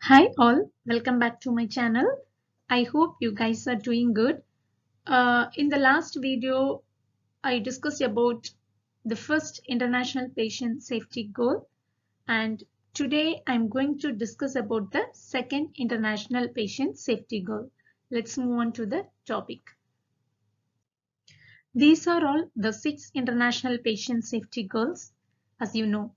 Hi all, welcome back to my channel. I hope you guys are doing good. In the last video, I discussed about the first international patient safety goal, and today I'm going to discuss about the second international patient safety goal. Let's move on to the topic. These are all the 6 international patient safety goals, as you know.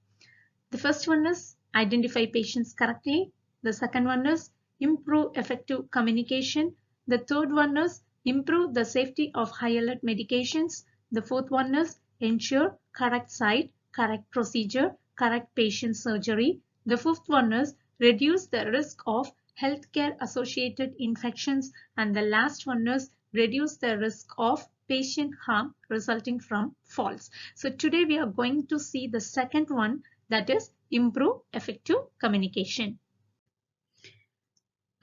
The first one is identify patients correctly. The second one is improve effective communication. The third one is improve the safety of high alert medications. The fourth one is ensure correct site, correct procedure, correct patient surgery. The fifth one is reduce the risk of healthcare associated infections. And the last one is reduce the risk of patient harm resulting from falls. So today we are going to see the second one, that is improve effective communication.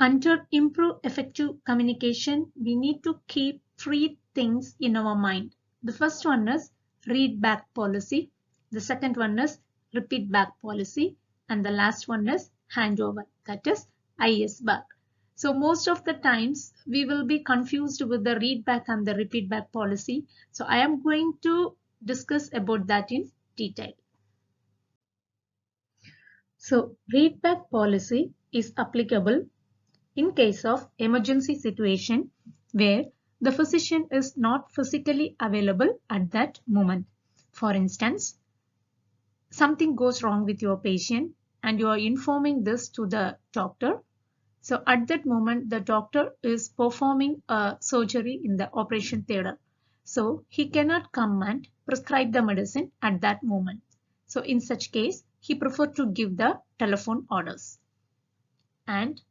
Under improve effective communication, we need to keep 3 things in our mind. The first one is read back policy. The second one is repeat back policy. And the last one is handover, that is IS back. So most of the times we will be confused with the read back and the repeat back policy. So I am going to discuss about that in detail. So read back policy is applicable in case of emergency situation where the physician is not physically available at that moment. For instance, something goes wrong with your patient and you are informing this to the doctor. So at that moment, the doctor is performing a surgery in the operation theater. So he cannot come and prescribe the medicine at that moment. So in such case, he prefers to give the telephone orders. And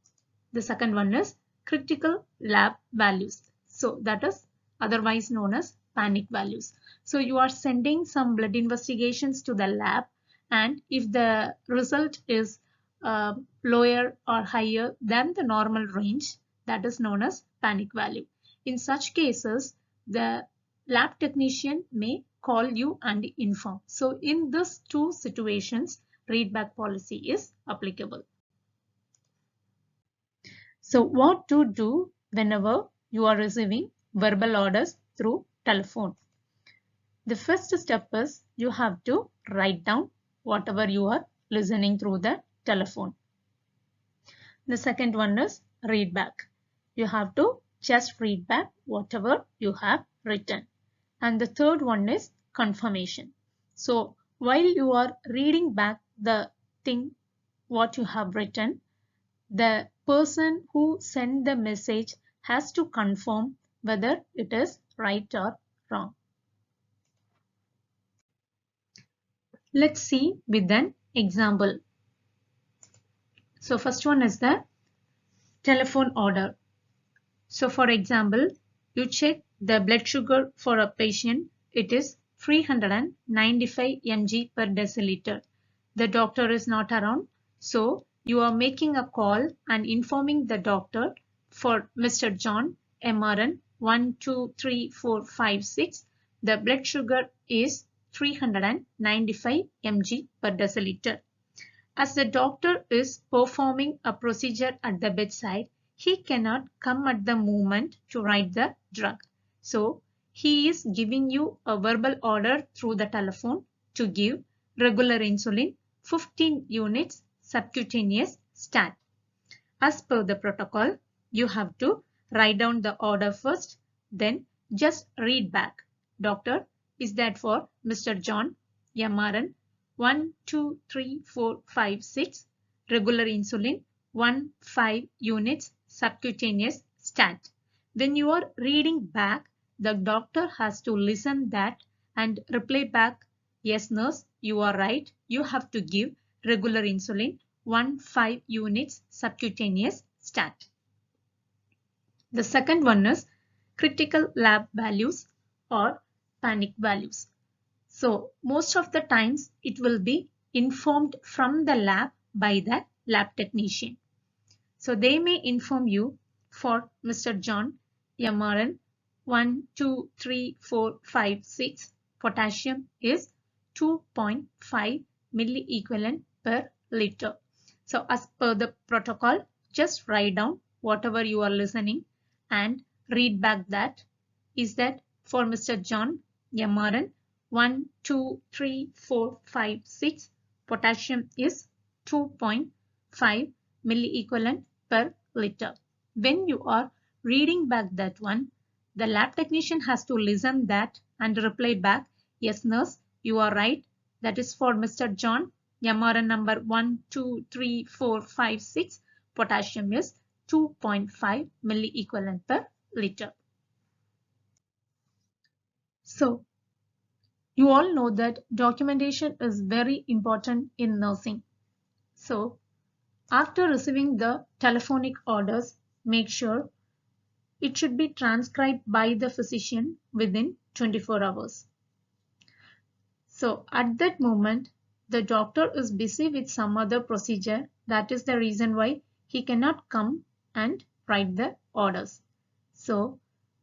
the second one is critical lab values. So that is otherwise known as panic values. So you are sending some blood investigations to the lab, and if the result is lower or higher than the normal range, that is known as panic value. In such cases, the lab technician may call you and inform. So in these 2 situations, readback policy is applicable. So what to do whenever you are receiving verbal orders through telephone? The first step is you have to write down whatever you are listening through the telephone. The second one is read back. You have to just read back whatever you have written. And the third one is confirmation. So while you are reading back the thing what you have written, the person who sent the message has to confirm whether it is right or wrong. Let's see with an example. So first one is the telephone order. So for example, you check the blood sugar for a patient. It is 395 mg per deciliter. The doctor is not around. So you are making a call and informing the doctor for Mr. John, MRN 123456. The blood sugar is 395 mg per deciliter. As the doctor is performing a procedure at the bedside, he cannot come at the moment to write the drug. So he is giving you a verbal order through the telephone to give regular insulin 15 units subcutaneous stat. As per the protocol, you have to write down the order first, then just read back. Doctor, is that for Mr. John, MRN 123456, regular insulin 15 units subcutaneous stat. When you are reading back, the doctor has to listen that and reply back, yes nurse, you are right, you have to give regular insulin 15 units subcutaneous stat. The second one is critical lab values or panic values. So most of the times it will be informed from the lab by the lab technician. So they may inform you for Mr. John, MRN 123456, potassium is 2.5 milliequivalent per liter. So as per the protocol, just write down whatever you are listening and read back that. Is that for Mr. John, MRN 1, 2, 3, 4, 5, 6, potassium is 2.5 milliequivalent per liter. When you are reading back that one, the lab technician has to listen that and reply back, yes nurse, you are right. That is for Mr. John, MRN number 1, 2, 3, 4, 5, 6, potassium is 2.5 milliequivalent per liter. So, you all know that documentation is very important in nursing. So, after receiving the telephonic orders, make sure it should be transcribed by the physician within 24 hours. So, at that moment, the doctor is busy with some other procedure. That is the reason why he cannot come and write the orders. So,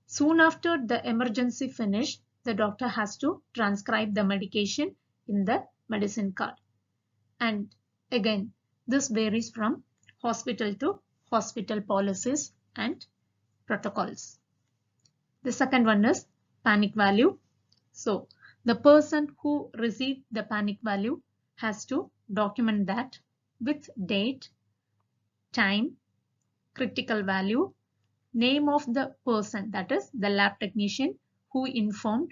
soon after the emergency finished, the doctor has to transcribe the medication in the medicine card. And again, this varies from hospital to hospital policies and protocols. The second one is panic value. So, the person who received the panic value has to document that with date, time, critical value, name of the person, that is the lab technician who informed,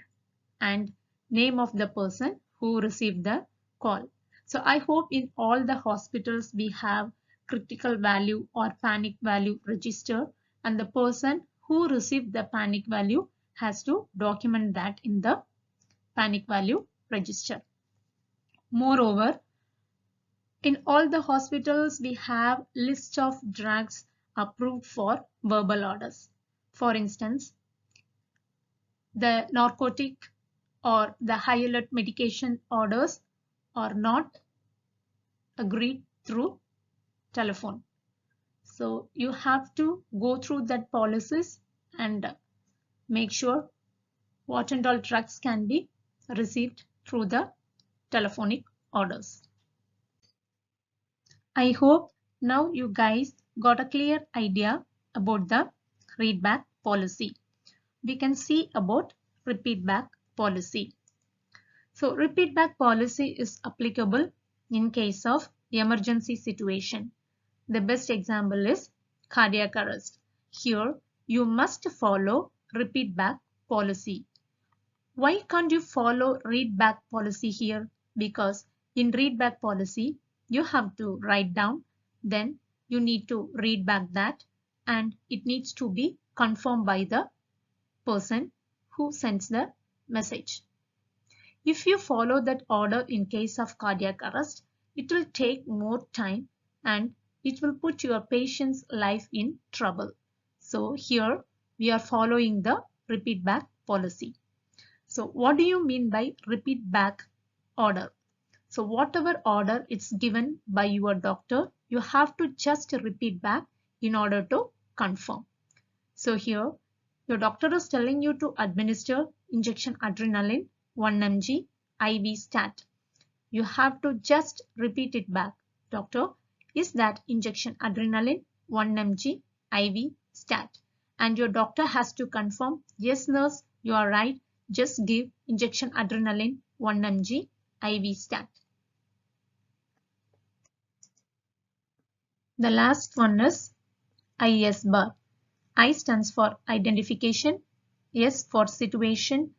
and name of the person who received the call. So I hope in all the hospitals we have critical value or panic value register, and the person who received the panic value has to document that in the panic value register. Moreover, in all the hospitals we have list of drugs approved for verbal orders. For instance, the narcotic or the high alert medication orders are not agreed through telephone. So you have to go through that policies and make sure what and all drugs can be received through the telephonic orders. I hope now you guys got a clear idea about the readback policy. We can see about repeat back policy. So repeat back policy is applicable in case of emergency situation. The best example is cardiac arrest. Here you must follow repeat back policy. Why can't you follow read back policy here? Because in read back policy you have to write down, then you need to read back that, and it needs to be confirmed by the person who sends the message. If you follow that order in case of cardiac arrest, it will take more time and it will put your patient's life in trouble. So here we are following the repeat back policy. So what do you mean by repeat back order? So whatever order it's given by your doctor, you have to just repeat back in order to confirm. So here your doctor is telling you to administer injection adrenaline 1 mg IV stat. You have to just repeat it back. Doctor, is that injection adrenaline 1 mg IV stat? And your doctor has to confirm, yes nurse, you are right. Just give injection adrenaline 1 mg IV stat. The last one is IS bar. I stands for identification, S for situation,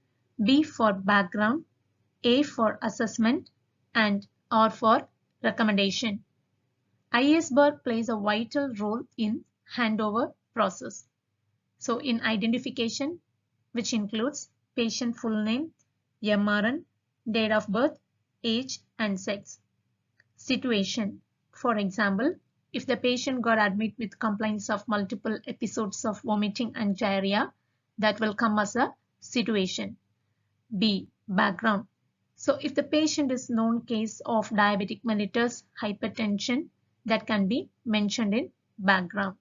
B for background, A for assessment, and R for recommendation. IS bar plays a vital role in handover process. So in identification, which includes patient full name, MRN, date of birth, age, and sex. Situation, for example, if the patient got admitted with complaints of multiple episodes of vomiting and diarrhea, that will come as a situation. B. Background. So if the patient is known case of diabetic mellitus, hypertension, that can be mentioned in background.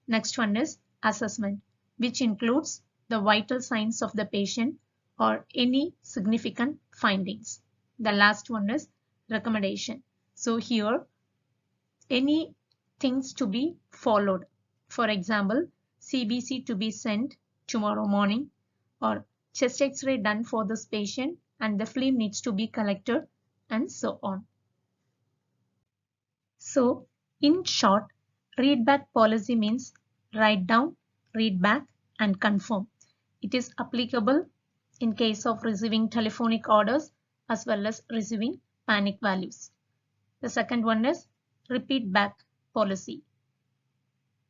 Next one is assessment, which includes the vital signs of the patient or any significant findings. The last one is recommendation. So here any things to be followed. For example, CBC to be sent tomorrow morning, or chest X-ray done for this patient and the film needs to be collected, and so on. So, in short, read back policy means write down, read back, and confirm. It is applicable in case of receiving telephonic orders as well as receiving panic values. The second one is repeat back policy.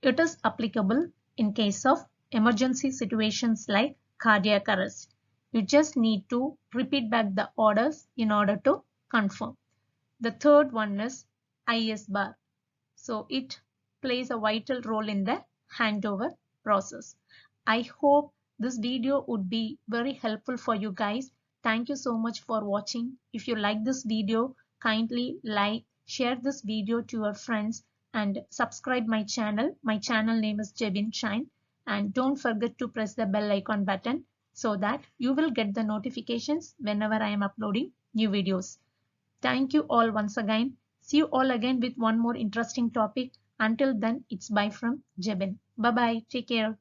It is applicable in case of emergency situations like cardiac arrest. You just need to repeat back the orders in order to confirm. The third one is IS bar. So it plays a vital role in the handover process. I hope this video would be very helpful for you guys. Thank you so much for watching. If you like this video, kindly like, share this video to your friends and subscribe my channel. My channel name is Jebin Shine, and don't forget to press the bell icon button so that you will get the notifications whenever I am uploading new videos. Thank you all once again. See you all again with one more interesting topic. Until then, it's bye from Jebin. Bye bye. Take care.